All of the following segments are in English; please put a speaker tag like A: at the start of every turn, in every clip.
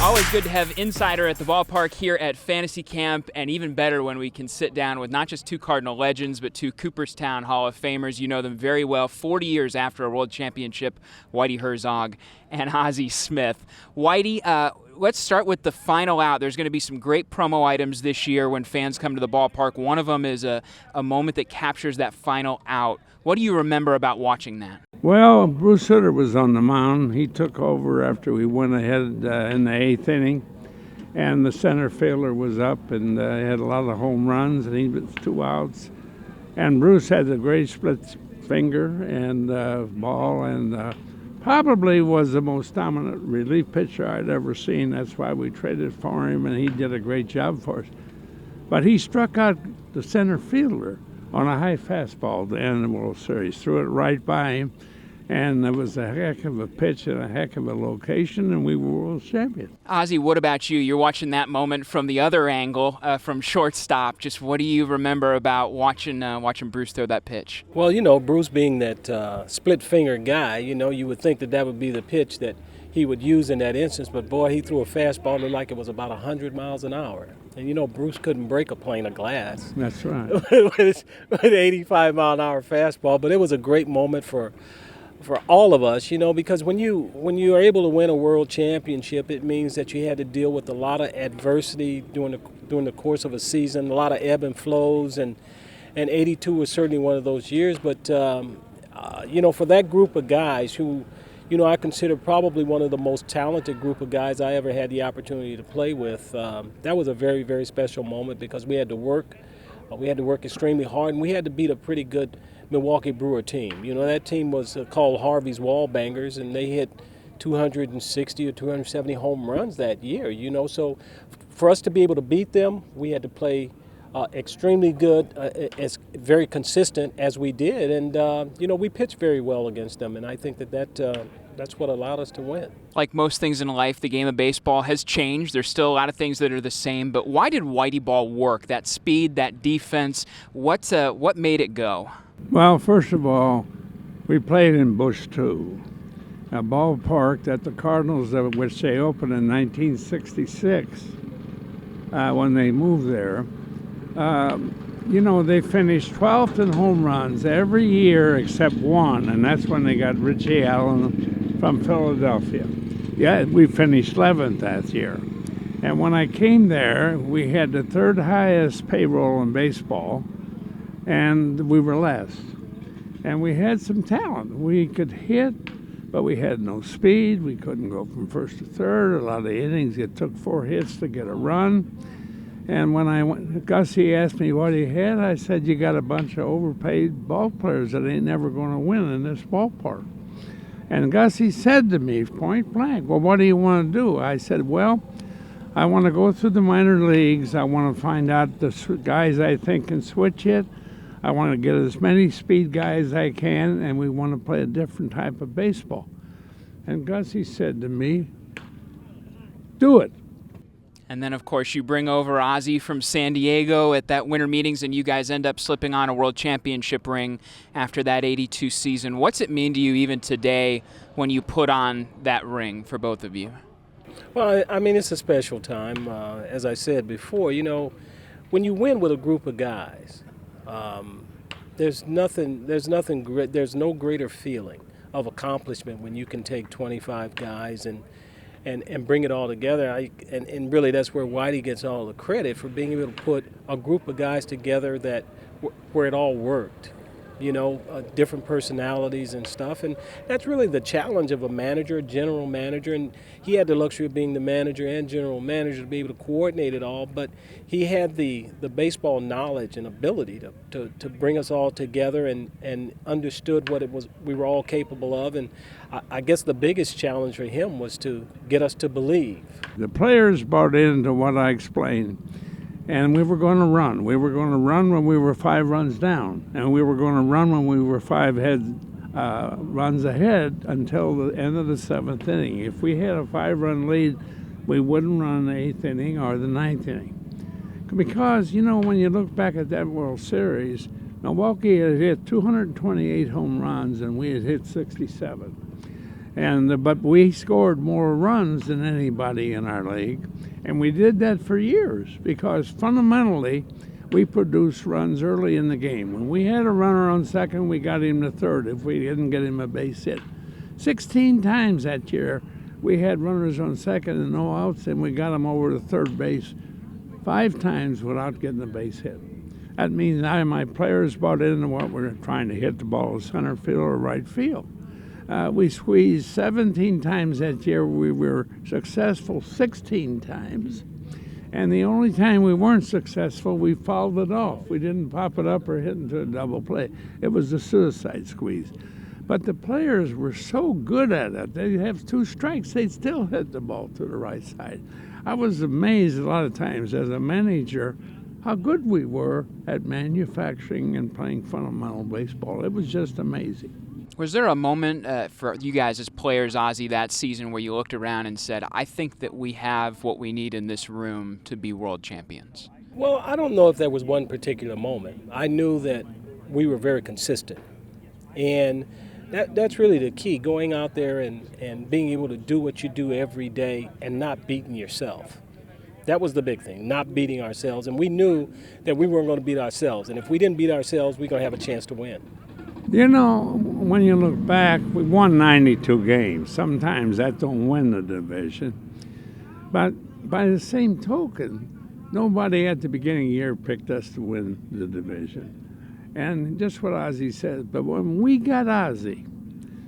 A: Always good to have Insider at the ballpark here at Fantasy Camp, and even better when we can sit down with not just two Cardinal legends, but two Cooperstown Hall of Famers. You know them very well, 40 years after a world championship, Whitey Herzog and Ozzie Smith. Whitey, let's start with the final out. There's going to be some great promo items this year when fans come to the ballpark. One of them is a moment that captures that final out. What do you remember about watching that?
B: Well, Bruce Sutter was on the mound. He took over after we went ahead in the eighth inning, and the center fielder was up and had a lot of home runs, and he was 2 outs. And Bruce had a great split finger and ball, and probably was the most dominant relief pitcher I'd ever seen. That's why we traded for him, and he did a great job for us. But he struck out the center fielder on a high fastball to end the World Series, threw it right by him, and it was a heck of a pitch and a heck of a location, and we were world champions.
A: Ozzie, what about you? You're watching that moment from the other angle, from shortstop. Just what do you remember about watching Bruce throw that pitch?
C: Well, you know, Bruce being that split-finger guy, you know, you would think that would be the pitch that he would use in that instance, but boy, he threw a fastball that looked like it was about 100 miles an hour. And you know, Bruce couldn't break a plane of glass.
B: That's right.
C: with an 85-mile-an-hour fastball, but it was a great moment for all of us, you know, because when you are able to win a world championship, it means that you had to deal with a lot of adversity during the course of a season, a lot of ebb and flows, and 82 was certainly one of those years. But you know, for that group of guys who, you know, I consider probably one of the most talented group of guys I ever had the opportunity to play with. That was a very, very special moment because we had to work. We had to work extremely hard, and we had to beat a pretty good Milwaukee Brewer team. You know, that team was called Harvey's Wallbangers, and they hit 260 or 270 home runs that year. You know, so for us to be able to beat them, we had to play extremely good, as very consistent as we did, and you know, we pitched very well against them, and I think that's what allowed us to win.
A: Like most things in life, the game of baseball has changed. There's still a lot of things that are the same, but why did Whitey ball work? That speed, that defense, what made it go?
B: Well, first of all, we played in Bush 2, a ballpark that the Cardinals, which they opened in 1966, when they moved there. You know, they finished 12th in home runs every year except one, and that's when they got Richie Allen from Philadelphia. Yeah, we finished 11th that year. And when I came there, we had the third highest payroll in baseball, and we were last. And we had some talent. We could hit, but we had no speed. We couldn't go from first to third. A lot of innings, it took 4 hits to get a run. And when I went, Gussie asked me what he had, I said, you got a bunch of overpaid ball players that ain't never going to win in this ballpark. And Gussie said to me, point blank, well, what do you want to do? I said, well, I want to go through the minor leagues. I want to find out the guys I think can switch it. I want to get as many speed guys as I can, and we want to play a different type of baseball. And Gussie said to me, do it.
A: And then, of course, you bring over Ozzie from San Diego at that winter meetings, and you guys end up slipping on a world championship ring after that 82 season. What's it mean to you even today when you put on that ring for both of you?
C: Well, I mean, it's a special time. As I said before, you know, when you win with a group of guys, there's no greater feeling of accomplishment when you can take 25 guys and bring it all together. And really that's where Whitey gets all the credit for being able to put a group of guys together where it all worked. You know, different personalities and stuff. And that's really the challenge of a manager, a general manager. And he had the luxury of being the manager and general manager to be able to coordinate it all. But he had the baseball knowledge and ability to bring us all together and understood what it was we were all capable of. And I guess the biggest challenge for him was to get us to believe.
B: The players bought into what I explained. And we were going to run. We were going to run when we were 5 runs down. And we were going to run when we were 5 runs ahead until the end of the 7th inning. If we had a 5-run lead, we wouldn't run the 8th inning or the 9th inning. Because, you know, when you look back at that World Series, Milwaukee had hit 228 home runs and we had hit 67. But we scored more runs than anybody in our league, and we did that for years because fundamentally we produced runs early in the game. When we had a runner on second, we got him to third if we didn't get him a base hit. 16 times that year we had runners on second and no outs, and we got them over to third base 5 times without getting a base hit. That means my players bought into what we're trying to hit the ball to center field or right field. We squeezed 17 times that year. We were successful 16 times. And the only time we weren't successful, we fouled it off. We didn't pop it up or hit into a double play. It was a suicide squeeze. But the players were so good at it. They'd have 2 strikes, they'd still hit the ball to the right side. I was amazed a lot of times as a manager how good we were at manufacturing and playing fundamental baseball. It was just amazing.
A: Was there a moment for you guys as players, Ozzie, that season where you looked around and said, I think that we have what we need in this room to be world champions?
C: Well, I don't know if there was one particular moment. I knew that we were very consistent. And that's really the key, going out there and being able to do what you do every day and not beating yourself. That was the big thing, not beating ourselves. And we knew that we weren't going to beat ourselves. And if we didn't beat ourselves, we're going to have a chance to win.
B: You know, when you look back, we won 92 games. Sometimes that don't win the division. But by the same token, nobody at the beginning of the year picked us to win the division. And just what Ozzie said, but when we got Ozzie,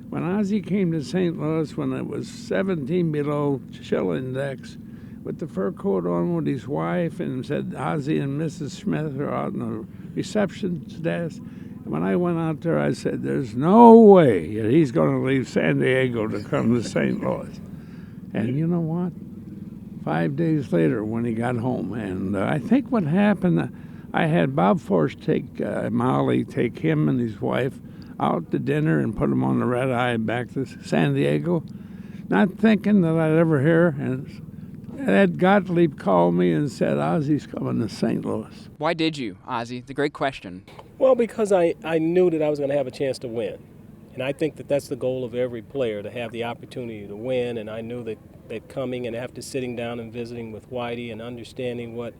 B: when Ozzie came to St. Louis when it was 17 below chill index, with the fur coat on with his wife, and said Ozzie and Mrs. Smith are out in the reception desk. When I went out there, I said, there's no way that he's going to leave San Diego to come to St. Louis. And you know what? 5 days later when he got home, and I think what happened, I had Bob Force take Molly, take him and his wife out to dinner and put them on the red eye back to San Diego, not thinking that I'd ever hear. And Ed Gottlieb called me and said, Ozzie's coming to St. Louis.
A: Why did you, Ozzie? The great question.
C: Well, because I knew that I was going to have a chance to win. And I think that that's the goal of every player, to have the opportunity to win. And I knew that coming and after sitting down and visiting with Whitey and understanding what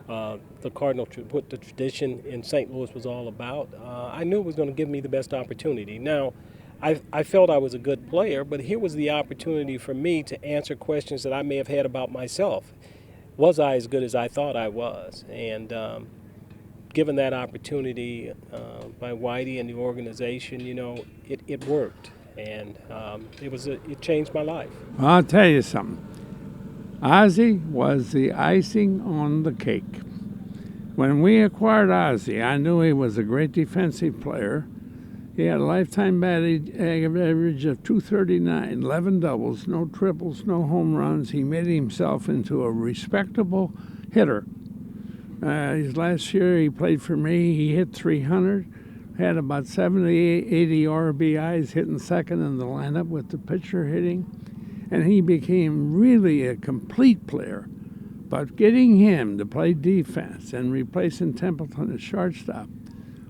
C: the Cardinals, what the tradition in St. Louis was all about, I knew it was going to give me the best opportunity. Now, I felt I was a good player, but here was the opportunity for me to answer questions that I may have had about myself. Was I as good as I thought I was? And given that opportunity by Whitey and the organization, you know, it worked, and it changed my life.
B: I'll tell you something. Ozzie was the icing on the cake. When we acquired Ozzie, I knew he was a great defensive player. He had a lifetime batting average of .239, 11 doubles, no triples, no home runs. He made himself into a respectable hitter. His last year he played for me, he hit .300, had about 70, 80 RBIs, hitting second in the lineup with the pitcher hitting. And he became really a complete player. But getting him to play defense and replacing Templeton at shortstop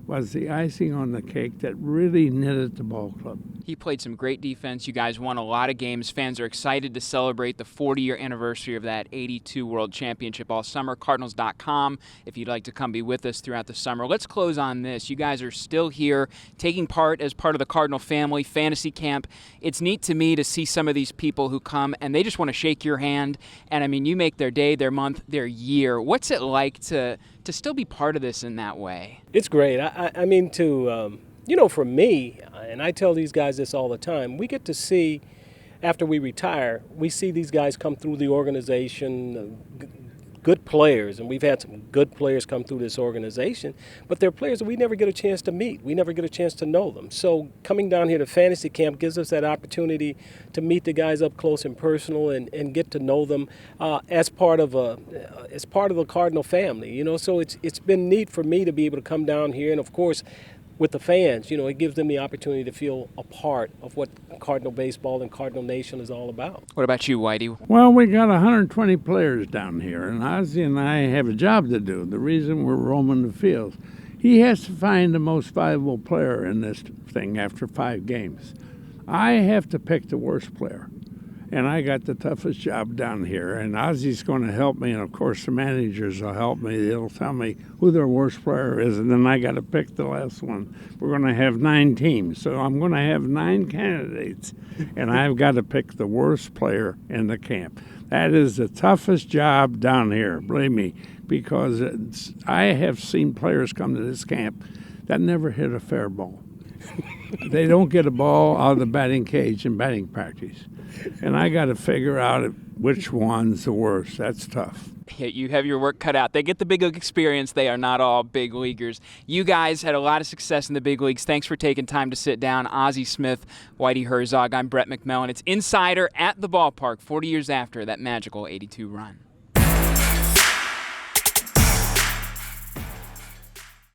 B: was the icing on the cake that really knitted the ball club.
A: He played some great defense. You guys won a lot of games. Fans are excited to celebrate the 40-year anniversary of that 82 World Championship all summer. Cardinals.com if you'd like to come be with us throughout the summer. Let's close on this. You guys are still here taking part as part of the Cardinal family, Fantasy Camp. It's neat to me to see some of these people who come and they just want to shake your hand. And, I mean, you make their day, their month, their year. What's it like to still be part of this in that way?
C: It's great. I mean, for me, and I tell these guys this all the time, we get to see, after we retire, we see these guys come through the organization, good players, and we've had some good players come through this organization, but they're players that we never get a chance to meet. We never get a chance to know them. So coming down here to Fantasy Camp gives us that opportunity to meet the guys up close and personal and get to know them as part of the Cardinal family. You know, so it's been neat for me to be able to come down here, and of course, with the fans, you know, it gives them the opportunity to feel a part of what Cardinal baseball and Cardinal Nation is all about.
A: What about you, Whitey?
B: Well, we got 120 players down here, and Ozzie and I have a job to do. The reason we're roaming the fields, he has to find the most valuable player in this thing after 5 games. I have to pick the worst player. And I got the toughest job down here. And Ozzie's going to help me, and of course the managers will help me. They'll tell me who their worst player is, and then I got to pick the last one. We're going to have 9 teams, so I'm going to have 9 candidates, and I've got to pick the worst player in the camp. That is the toughest job down here, believe me, because I have seen players come to this camp that never hit a fair ball. They don't get a ball out of the batting cage in batting practice. And I got to figure out which one's the worst. That's tough.
A: You have your work cut out. They get the big league experience. They are not all big leaguers. You guys had a lot of success in the big leagues. Thanks for taking time to sit down. Ozzie Smith, Whitey Herzog. I'm Brett McMillan. It's Insider at the Ballpark 40 years after that magical '82 run.